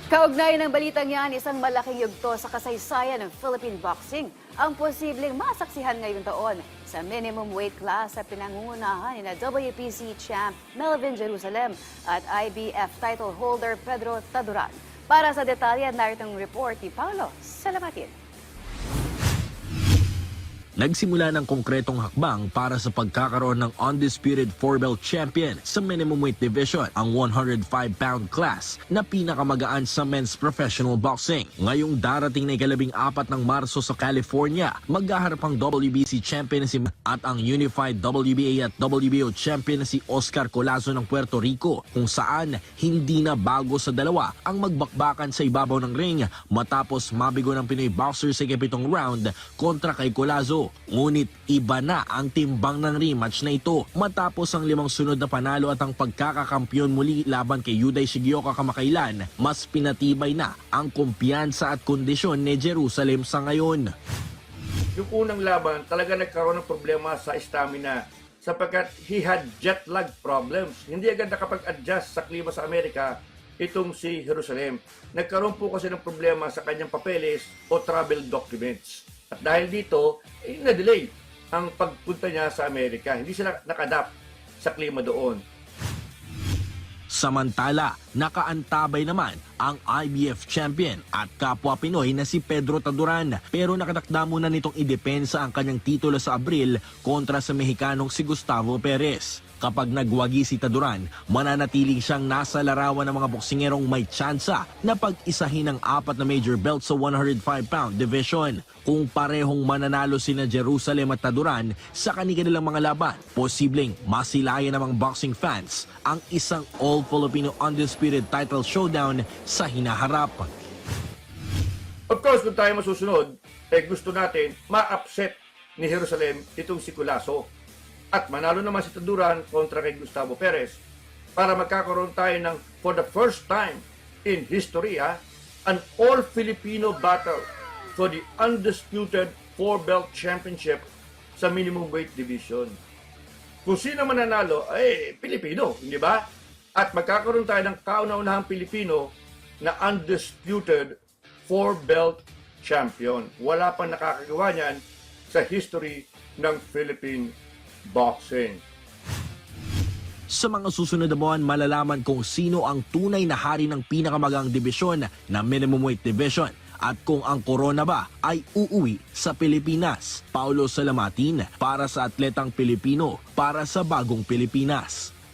Kaugnay ng balitang yan, isang malaking yugto sa kasaysayan ng Philippine boxing ang posibleng masaksihan ngayong taon sa minimum weight class sa pinangungunahan ni WPC champ Melvin Jerusalem at IBF title holder Pedro Taduran. Para sa detalye, narito ang report ni Paolo Salamatin. Nagsimula ng konkretong hakbang para sa pagkakaroon ng undisputed 4-belt champion sa minimum weight division, ang 105-pound class na pinakamagaan sa men's professional boxing. Ngayong darating na ika-14 ng Marso sa California, maghaharap ang WBC champion na si at ang Unified WBA at WBO champion na si Oscar Collazo ng Puerto Rico, kung saan hindi na bago sa dalawa ang magbakbakan sa ibabaw ng ring matapos mabigo ng Pinoy boxer sa ika-7 round kontra kay Collazo. Ngunit iba na ang timbang ng rematch na ito matapos ang 5 sunod na panalo at ang pagkakakampiyon muli laban kay Yuday Shigioka kamakailan. Mas pinatibay na ang kumpiyansa at kondisyon ni Jerusalem sa ngayon. Yung unang laban talaga nagkaroon ng problema sa stamina sapagkat he had jet lag problems. Hindi agad nakapag-adjust sa klima sa Amerika itong si Jerusalem. Nagkaroon po kasi ng problema sa kanyang papeles o travel documents. At dahil dito, na-delay ang pagpunta niya sa Amerika. Hindi sila nakadapt sa klima doon. Samantala, nakaantabay naman ang IBF champion at kapwa Pinoy na si Pedro Taduran, pero nakatakda muna nitong idepensa ang kanyang titulo sa Abril kontra sa Mexicanong si Gustavo Perez. Kapag nagwagi si Taduran, mananatiling siyang nasa larawan ng mga boksingerong may tsansa na pag-isahin ang 4 na major belt sa 105-pound division. Kung parehong mananalo sina Jerusalem at Taduran sa kanilang mga laban, posibleng masilayan ng mga boxing fans ang isang all-Filipino undisputed title showdown sa hinaharap. Of course, kung tayo masusunod, gusto natin ma-upset ni Jerusalem itong si Collazo. At manalo naman si Taduran kontra kay Gustavo Perez para magkakaroon tayo ng, for the first time in history, an all-Filipino battle for the undisputed 4-belt championship sa minimum weight division. Kung sino mananalo, ay Pilipino, hindi ba? At magkakaroon tayo ng kauna-unahang Pilipino na undisputed 4-belt champion. Wala pang nakakagawa niyan sa history ng Philippine boxing. Sa mga susunod na buwan, malalaman kung sino ang tunay na hari ng pinakamagang dibisyon na minimum weight division at kung ang corona ba ay uuwi sa Pilipinas. Paolo Salamatin para sa Atletang Pilipino para sa Bagong Pilipinas.